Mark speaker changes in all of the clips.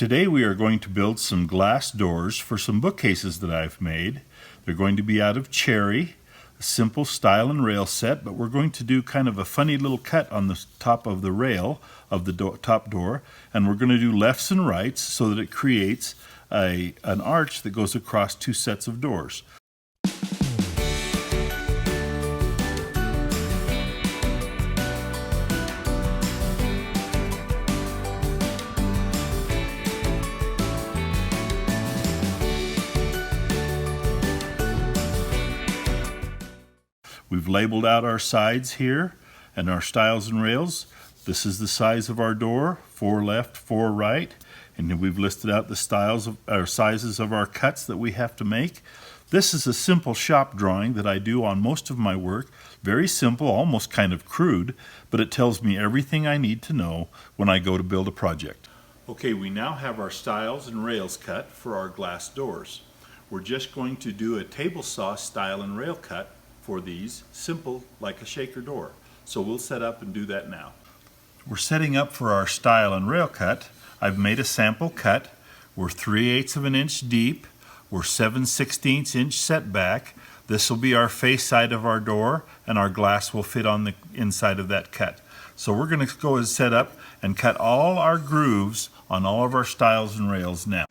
Speaker 1: Today we are going to build some glass doors for some bookcases that I've made. They're going to be out of cherry, a simple stile and rail set, but we're going to do kind of a funny little cut on the top of the rail of the top door, and we're going to do lefts and rights so that it creates an arch that goes across two sets of doors. We've labeled out our sides here and our stiles and rails. This is the size of our door, 4 left, 4 right, and then we've listed out the sizes of our cuts that we have to make. This is a simple shop drawing that I do on most of my work. Very simple, almost kind of crude, but it tells me everything I need to know when I go to build a project. Okay, we now have our stiles and rails cut for our glass doors. We're just going to do a table saw stile and rail cut for these, simple like a shaker door. So we'll set up and do that now. We're setting up for our stile and rail cut. I've made a sample cut. We're 3/8 of an inch deep. We're 7/16 inch setback. This will be our face side of our door, and our glass will fit on the inside of that cut. So we're going to go and set up and cut all our grooves on all of our stiles and rails now.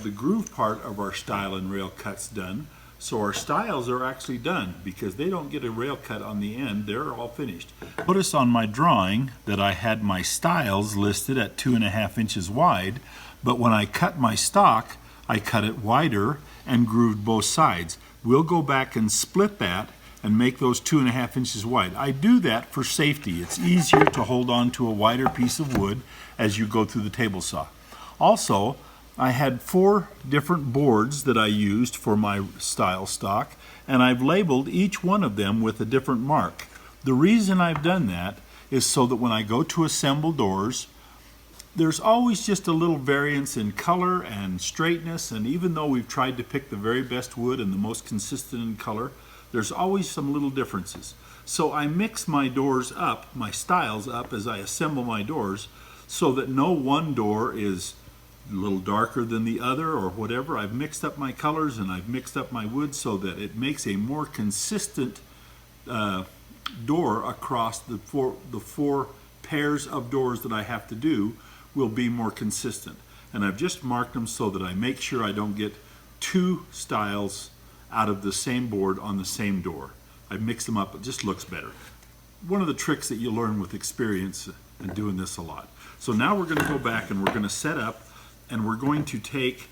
Speaker 1: The groove part of our stile and rail cuts done, so our stiles are actually done because they don't get a rail cut on the end. They're all finished. Notice on my drawing that I had my stiles listed at 2.5 inches wide, but when I cut my stock I cut it wider and grooved both sides. We'll go back and split that and make those 2.5 inches wide. I do that for safety. It's easier to hold on to a wider piece of wood as you go through the table saw. Also, I had 4 different boards that I used for my stile stock, and I've labeled each one of them with a different mark. The reason I've done that is so that when I go to assemble doors, there's always just a little variance in color and straightness, and even though we've tried to pick the very best wood and the most consistent in color, there's always some little differences. So I mix my doors up, my stiles up, as I assemble my doors, so that no one door is a little darker than the other or whatever. I've mixed up my colors and I've mixed up my wood so that it makes a more consistent door across the four pairs of doors that I have to do will be more consistent. And I've just marked them so that I make sure I don't get 2 stiles out of the same board on the same door. I mix them up, it just looks better. One of the tricks that you learn with experience and doing this a lot. So now we're going to go back and we're going to set up, and we're going to take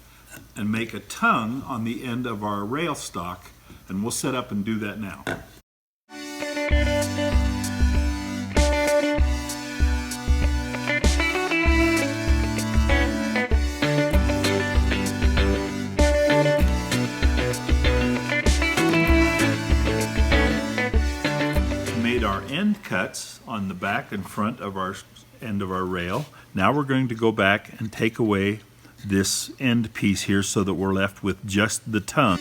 Speaker 1: and make a tongue on the end of our rail stock, and we'll set up and do that now. We made our end cuts on the back and front of our end of our rail. Now we're going to go back and take away this end piece here so that we're left with just the tongue.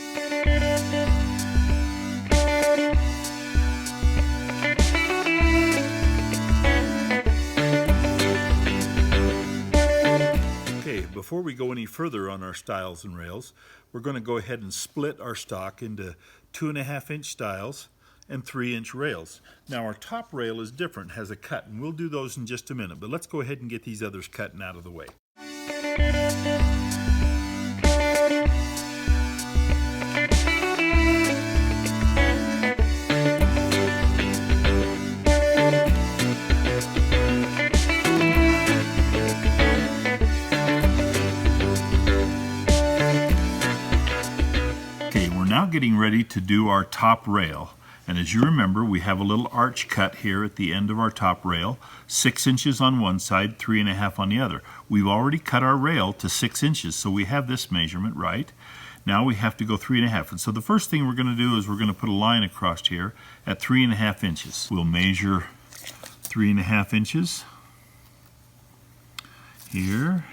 Speaker 1: Okay, before we go any further on our stiles and rails, we're going to go ahead and split our stock into 2.5 inch stiles and 3-inch rails. Now our top rail is different, has a cut, and we'll do those in just a minute, but let's go ahead and get these others cut and out of the way. Okay, we're now getting ready to do our top rail. And as you remember, we have a little arch cut here at the end of our top rail, 6 inches on one side, 3.5 on the other. We've already cut our rail to 6 inches, so we have this measurement right. Now we have to go 3.5. And so the first thing we're going to do is we're going to put a line across here at 3.5 inches. We'll measure 3.5 inches here,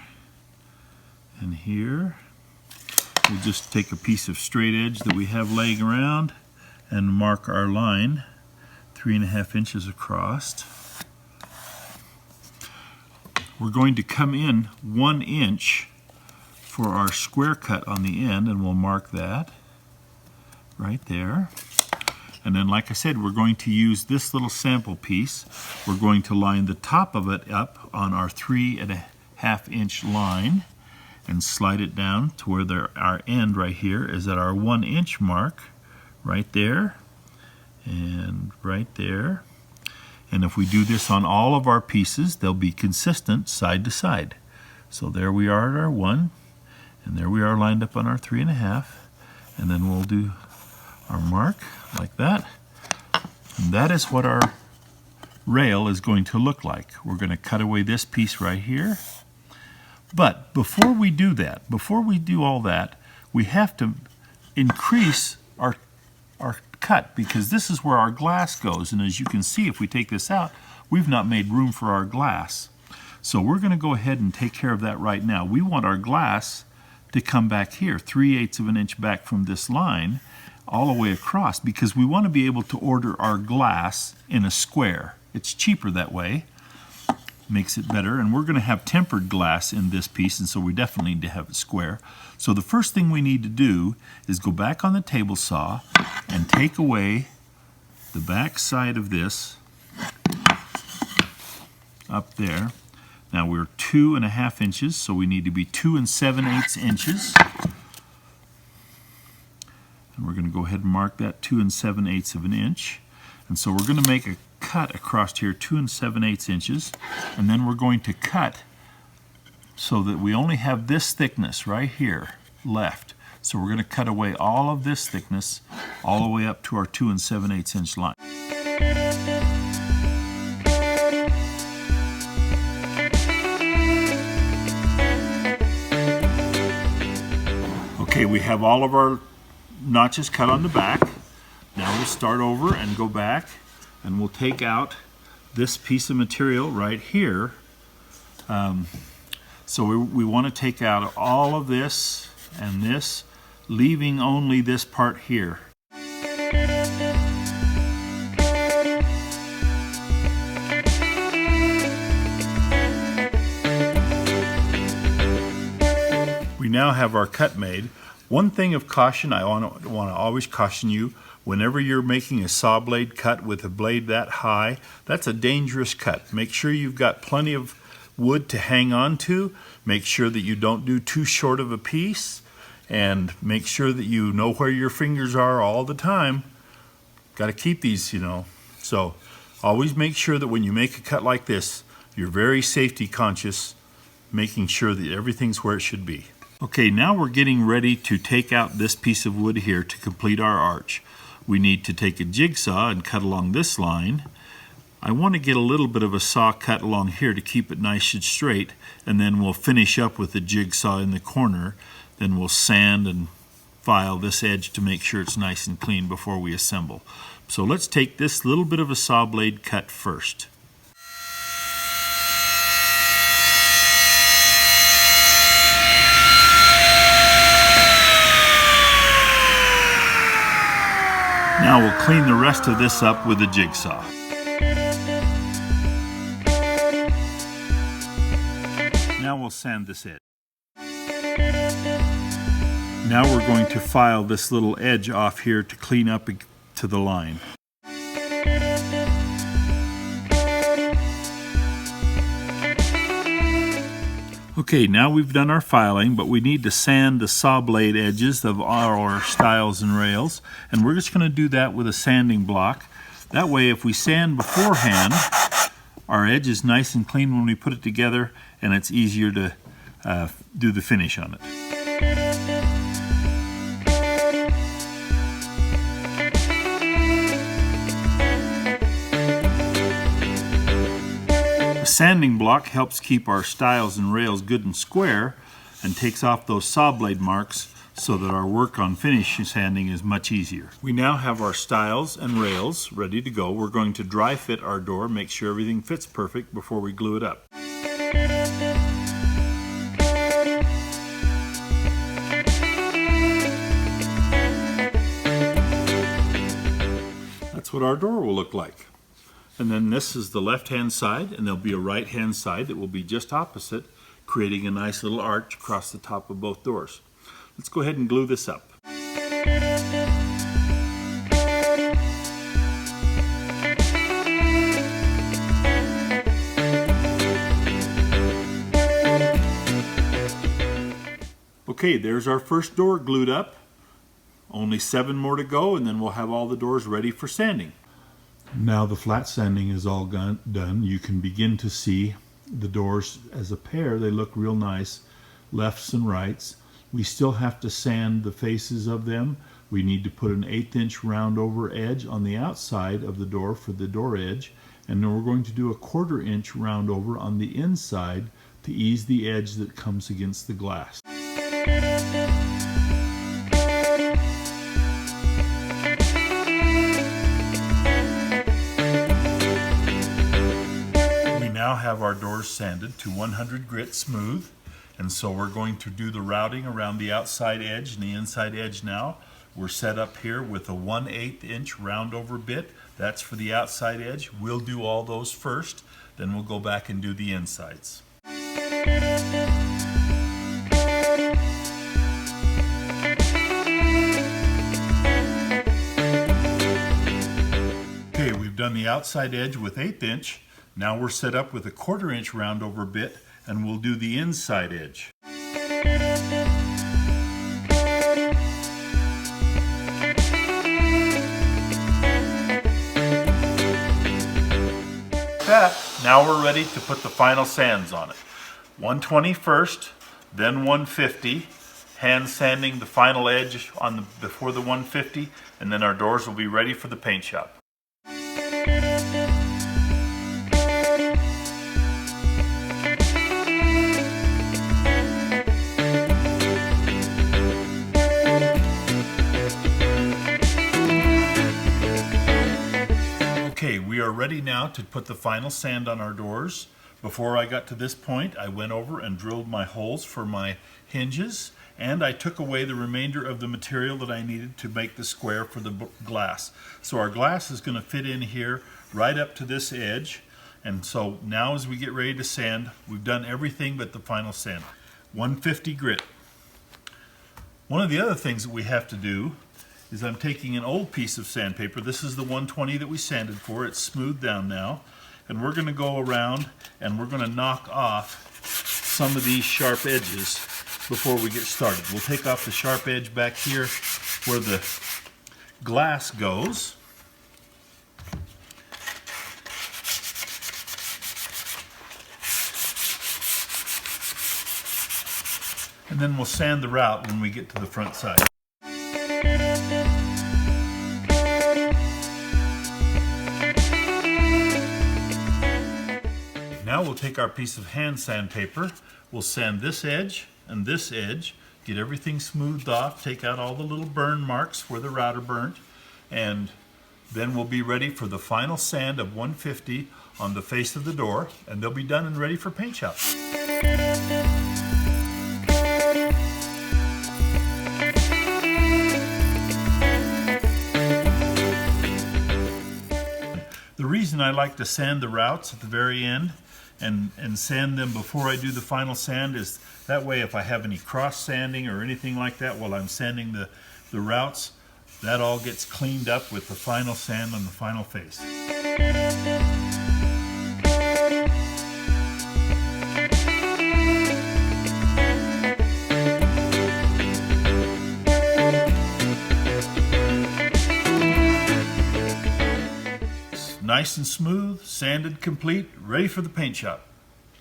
Speaker 1: And here, we'll just take a piece of straight edge that we have laying around and mark our line 3.5 inches across. We're going to come in 1 inch for our square cut on the end, and we'll mark that right there. And then, like I said, we're going to use this little sample piece. We're going to line the top of it up on our 3.5 inch line and slide it down to where our end right here is at our 1 inch mark, right there and right there. And if we do this on all of our pieces, they'll be consistent side to side. So there we are at our 1, and there we are lined up on our 3.5, and then we'll do our mark like that. And that is what our rail is going to look like. We're going to cut away this piece right here. But before we do that, before we do all that, we have to increase our cut, because this is where our glass goes. And as you can see, if we take this out, we've not made room for our glass. So we're going to go ahead and take care of that right now. We want our glass to come back here, 3/8 of an inch back from this line, all the way across, because we want to be able to order our glass in a square. It's cheaper that way, makes it better, and we're going to have tempered glass in this piece, and so we definitely need to have it square. So the first thing we need to do is go back on the table saw and take away the back side of this up there. Now we're 2.5 inches, so we need to be 2 7/8 inches. And we're going to go ahead and mark that 2 7/8 of an inch. And so we're going to make a cut across here 2 7/8 inches, and then we're going to cut so that we only have this thickness right here left. So we're going to cut away all of this thickness all the way up to our 2 7/8 inch line. Okay, we have all of our notches cut on the back. Now we'll start over and go back, and we'll take out this piece of material right here. So we want to take out all of this and this, leaving only this part here. We now have our cut made. One thing of caution, I want to always caution you, whenever you're making a saw blade cut with a blade that high, that's a dangerous cut. Make sure you've got plenty of wood to hang on to. Make sure that you don't do too short of a piece, and make sure that you know where your fingers are all the time. Got to keep these, you know. So always make sure that when you make a cut like this, you're very safety conscious, making sure that everything's where it should be. Okay, now we're getting ready to take out this piece of wood here to complete our arch. We need to take a jigsaw and cut along this line. I want to get a little bit of a saw cut along here to keep it nice and straight, and then we'll finish up with the jigsaw in the corner. Then we'll sand and file this edge to make sure it's nice and clean before we assemble. So let's take this little bit of a saw blade cut first. Now we'll clean the rest of this up with a jigsaw. Now we'll sand this edge. Now we're going to file this little edge off here to clean up to the line. Okay, now we've done our filing, but we need to sand the saw blade edges of our stiles and rails, and we're just going to do that with a sanding block. That way, if we sand beforehand, our edge is nice and clean when we put it together, and it's easier to do the finish on it. Sanding block helps keep our stiles and rails good and square, and takes off those saw blade marks so that our work on finish sanding is much easier. We now have our stiles and rails ready to go. We're going to dry fit our door, make sure everything fits perfect before we glue it up. what our door will look like. And then this is the left-hand side, and there'll be a right-hand side that will be just opposite, creating a nice little arch across the top of both doors. Let's go ahead and glue this up. Okay, there's our first door glued up. Only 7 more to go, and then we'll have all the doors ready for sanding. Now the flat sanding is all done. You can begin to see the doors as a pair. They look real nice, lefts and rights. We still have to sand the faces of them. We need to put an 1/8 inch round over edge on the outside of the door for the door edge, and then we're going to do a 1/4 inch round over on the inside to ease the edge that comes against the glass. We now have our doors sanded to 100 grit smooth, and so we're going to do the routing around the outside edge and the inside edge now. We're set up here with a 1/8 inch round over bit. That's for the outside edge. We'll do all those first, then we'll go back and do the insides. Okay, we've done the outside edge with 1/8 inch. Now we're set up with a 1/4 inch round over bit, and we'll do the inside edge. Now we're ready to put the final sands on it. 120 first, then 150, hand sanding the final edge on before the 150, and then our doors will be ready for the paint shop. Okay, we are ready now to put the final sand on our doors. Before I got to this point, I went over and drilled my holes for my hinges, and I took away the remainder of the material that I needed to make the square for the glass. So our glass is going to fit in here right up to this edge, and so now as we get ready to sand, we've done everything but the final sand. 150 grit. One of the other things that we have to do is I'm taking an old piece of sandpaper. This is the 120 that we sanded for. It's smoothed down now. And we're going to go around and we're going to knock off some of these sharp edges before we get started. We'll take off the sharp edge back here where the glass goes. And then we'll sand the route when we get to the front side. Now we'll take our piece of hand sandpaper, we'll sand this edge and this edge, get everything smoothed off, take out all the little burn marks where the router burnt, and then we'll be ready for the final sand of 150 on the face of the door, and they'll be done and ready for paint shop. The reason I like to sand the routs at the very end and sand them before I do the final sand is that way if I have any cross sanding or anything like that while I'm sanding the routs, that all gets cleaned up with the final sand on the final face. Nice and smooth, sanded, complete, ready for the paint shop.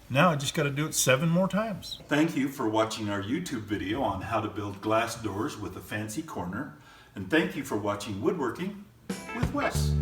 Speaker 1: Now I just got to do it 7 more times. Thank you for watching our YouTube video on how to build glass doors with a fancy corner. And thank you for watching Woodworking with Wes.